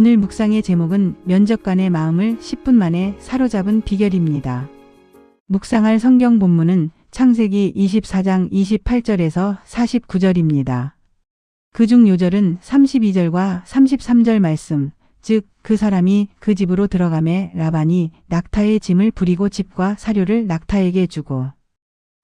오늘 묵상의 제목은 면접관의 마음을 10분 만에 사로잡은 비결입니다. 묵상할 성경 본문은 창세기 24장 28절에서 49절입니다. 그중 요절은 32절과 33절 말씀, 즉 그 사람이 그 집으로 들어가매 라반이 낙타의 짐을 부리고 집과 사료를 낙타에게 주고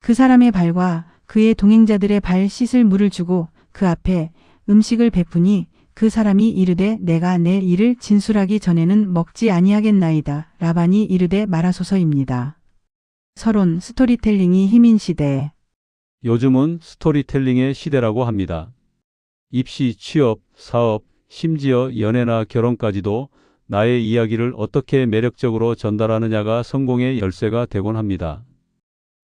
그 사람의 발과 그의 동행자들의 발 씻을 물을 주고 그 앞에 음식을 베푸니 그 사람이 이르되 내가 내 일을 진술하기 전에는 먹지 아니하겠나이다. 라반이 이르되 말하소서입니다. 서론 스토리텔링이 힘인 시대. 요즘은 스토리텔링의 시대라고 합니다. 입시, 취업, 사업, 심지어 연애나 결혼까지도 나의 이야기를 어떻게 매력적으로 전달하느냐가 성공의 열쇠가 되곤 합니다.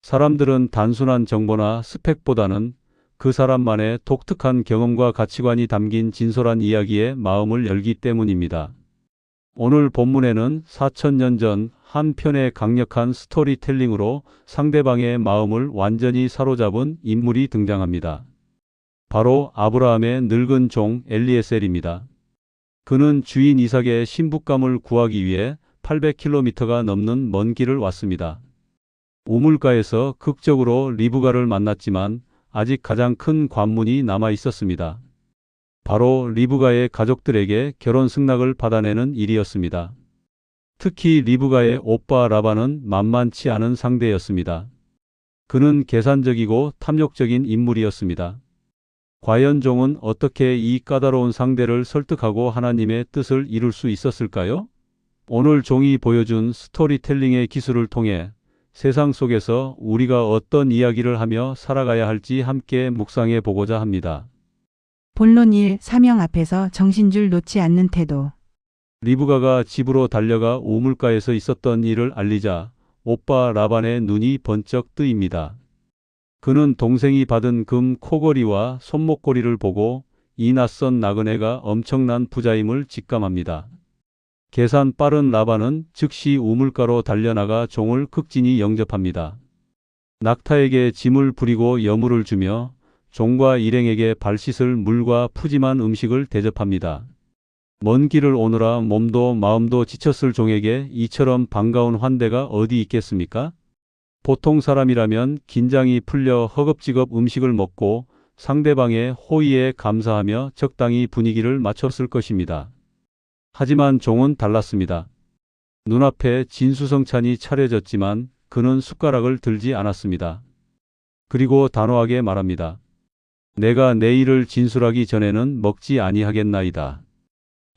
사람들은 단순한 정보나 스펙보다는 그 사람만의 독특한 경험과 가치관이 담긴 진솔한 이야기에 마음을 열기 때문입니다. 오늘 본문에는 4000년 전 한 편의 강력한 스토리텔링으로 상대방의 마음을 완전히 사로잡은 인물이 등장합니다. 바로 아브라함의 늙은 종 엘리에셀입니다. 그는 주인 이삭의 신부감을 구하기 위해 800km가 넘는 먼 길을 왔습니다. 우물가에서 극적으로 리브가를 만났지만 아직 가장 큰 관문이 남아 있었습니다. 바로 리브가의 가족들에게 결혼 승낙을 받아내는 일이었습니다. 특히 리브가의 오빠 라반은 만만치 않은 상대였습니다. 그는 계산적이고 탐욕적인 인물이었습니다. 과연 종은 어떻게 이 까다로운 상대를 설득하고 하나님의 뜻을 이룰 수 있었을까요? 오늘 종이 보여준 스토리텔링의 기술을 통해 세상 속에서 우리가 어떤 이야기를 하며 살아가야 할지 함께 묵상해 보고자 합니다. 본론 1. 사명 앞에서 정신줄 놓지 않는 태도. 리브가가 집으로 달려가 우물가에서 있었던 일을 알리자 오빠 라반의 눈이 번쩍 뜨입니다. 그는 동생이 받은 금 코걸이와 손목걸이를 보고 이 낯선 나그네가 엄청난 부자임을 직감합니다. 계산 빠른 라반은 즉시 우물가로 달려나가 종을 극진히 영접합니다. 낙타에게 짐을 부리고 여물을 주며 종과 일행에게 발 씻을 물과 푸짐한 음식을 대접합니다. 먼 길을 오느라 몸도 마음도 지쳤을 종에게 이처럼 반가운 환대가 어디 있겠습니까? 보통 사람이라면 긴장이 풀려 허겁지겁 음식을 먹고 상대방의 호의에 감사하며 적당히 분위기를 맞췄을 것입니다. 하지만 종은 달랐습니다. 눈앞에 진수성찬이 차려졌지만 그는 숟가락을 들지 않았습니다. 그리고 단호하게 말합니다. 내가 내 일을 진술하기 전에는 먹지 아니하겠나이다.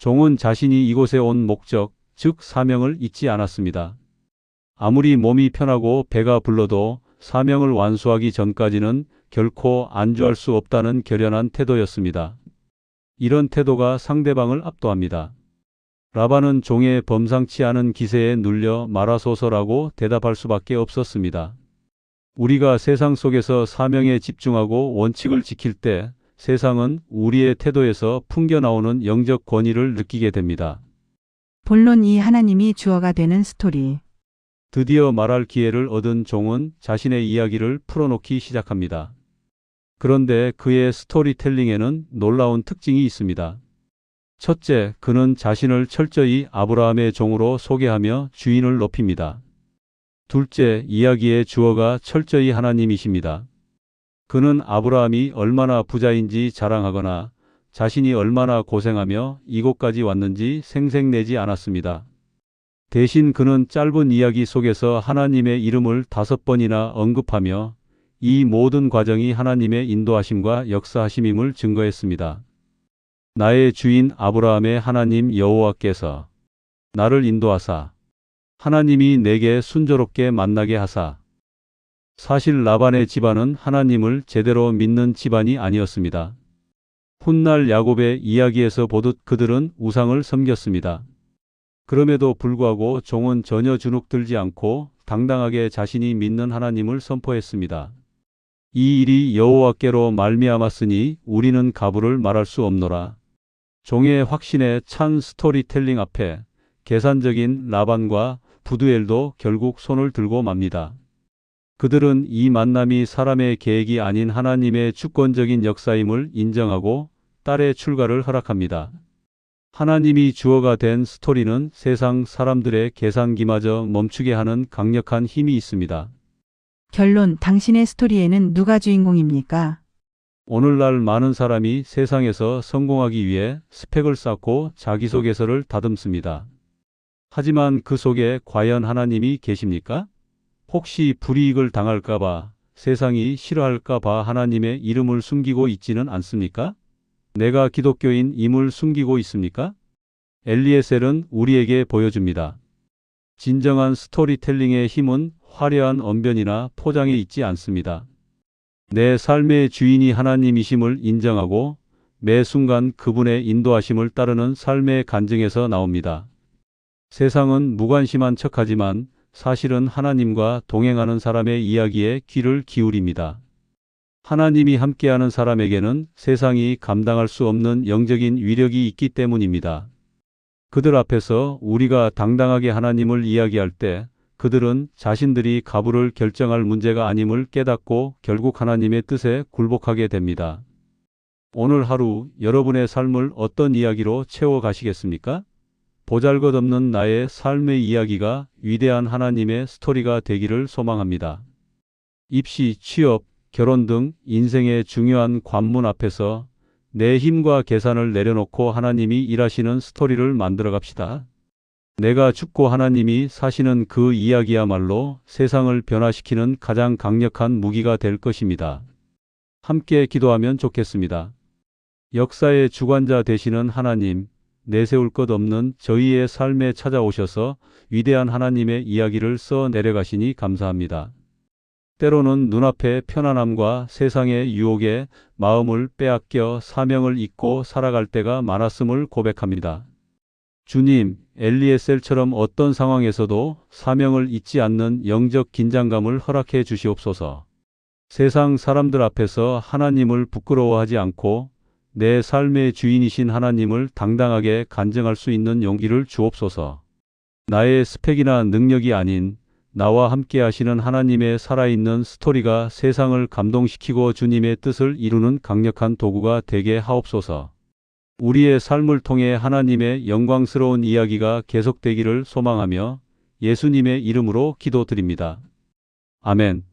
종은 자신이 이곳에 온 목적, 즉 사명을 잊지 않았습니다. 아무리 몸이 편하고 배가 불러도 사명을 완수하기 전까지는 결코 안주할 수 없다는 결연한 태도였습니다. 이런 태도가 상대방을 압도합니다. 라반은 종의 범상치 않은 기세에 눌려 말하소서라고 대답할 수밖에 없었습니다. 우리가 세상 속에서 사명에 집중하고 원칙을 지킬 때 세상은 우리의 태도에서 풍겨나오는 영적 권위를 느끼게 됩니다. 본론 2. 하나님이 주어가 되는 스토리. 드디어 말할 기회를 얻은 종은 자신의 이야기를 풀어놓기 시작합니다. 그런데 그의 스토리텔링에는 놀라운 특징이 있습니다. 첫째, 그는 자신을 철저히 아브라함의 종으로 소개하며 주인을 높입니다. 둘째, 이야기의 주어가 철저히 하나님이십니다. 그는 아브라함이 얼마나 부자인지 자랑하거나 자신이 얼마나 고생하며 이곳까지 왔는지 생색내지 않았습니다. 대신 그는 짧은 이야기 속에서 하나님의 이름을 5번이나 언급하며 이 모든 과정이 하나님의 인도하심과 역사하심임을 증거했습니다. 나의 주인 아브라함의 하나님 여호와께서 나를 인도하사 하나님이 내게 순조롭게 만나게 하사. 사실 라반의 집안은 하나님을 제대로 믿는 집안이 아니었습니다. 훗날 야곱의 이야기에서 보듯 그들은 우상을 섬겼습니다. 그럼에도 불구하고 종은 전혀 주눅들지 않고 당당하게 자신이 믿는 하나님을 선포했습니다. 이 일이 여호와께로 말미암았으니 우리는 가부를 말할 수 없노라. 종의 확신에 찬 스토리텔링 앞에 계산적인 라반과 부두엘도 결국 손을 들고 맙니다. 그들은 이 만남이 사람의 계획이 아닌 하나님의 주권적인 역사임을 인정하고 딸의 출가를 허락합니다. 하나님이 주어가 된 스토리는 세상 사람들의 계산기마저 멈추게 하는 강력한 힘이 있습니다. 결론, 당신의 스토리에는 누가 주인공입니까? 오늘날 많은 사람이 세상에서 성공하기 위해 스펙을 쌓고 자기소개서를 다듬습니다. 하지만 그 속에 과연 하나님이 계십니까? 혹시 불이익을 당할까봐, 세상이 싫어할까봐 하나님의 이름을 숨기고 있지는 않습니까? 내가 기독교인임을 숨기고 있습니까? 엘리에셀은 우리에게 보여줍니다. 진정한 스토리텔링의 힘은 화려한 언변이나 포장에 있지 않습니다. 내 삶의 주인이 하나님이심을 인정하고 매 순간 그분의 인도하심을 따르는 삶의 간증에서 나옵니다. 세상은 무관심한 척하지만 사실은 하나님과 동행하는 사람의 이야기에 귀를 기울입니다. 하나님이 함께하는 사람에게는 세상이 감당할 수 없는 영적인 위력이 있기 때문입니다. 그들 앞에서 우리가 당당하게 하나님을 이야기할 때 그들은 자신들이 가부를 결정할 문제가 아님을 깨닫고 결국 하나님의 뜻에 굴복하게 됩니다. 오늘 하루 여러분의 삶을 어떤 이야기로 채워가시겠습니까? 보잘것없는 나의 삶의 이야기가 위대한 하나님의 스토리가 되기를 소망합니다. 입시, 취업, 결혼 등 인생의 중요한 관문 앞에서 내 힘과 계산을 내려놓고 하나님이 일하시는 스토리를 만들어 갑시다. 내가 죽고 하나님이 사시는 그 이야기야말로 세상을 변화시키는 가장 강력한 무기가 될 것입니다. 함께 기도하면 좋겠습니다. 역사의 주관자 되시는 하나님, 내세울 것 없는 저희의 삶에 찾아오셔서 위대한 하나님의 이야기를 써 내려가시니 감사합니다. 때로는 눈앞의 편안함과 세상의 유혹에 마음을 빼앗겨 사명을 잊고 살아갈 때가 많았음을 고백합니다. 주님, 엘리에셀처럼 어떤 상황에서도 사명을 잊지 않는 영적 긴장감을 허락해 주시옵소서. 세상 사람들 앞에서 하나님을 부끄러워하지 않고 내 삶의 주인이신 하나님을 당당하게 간증할 수 있는 용기를 주옵소서. 나의 스펙이나 능력이 아닌 나와 함께 하시는 하나님의 살아있는 스토리가 세상을 감동시키고 주님의 뜻을 이루는 강력한 도구가 되게 하옵소서. 우리의 삶을 통해 하나님의 영광스러운 이야기가 계속되기를 소망하며 예수님의 이름으로 기도드립니다. 아멘.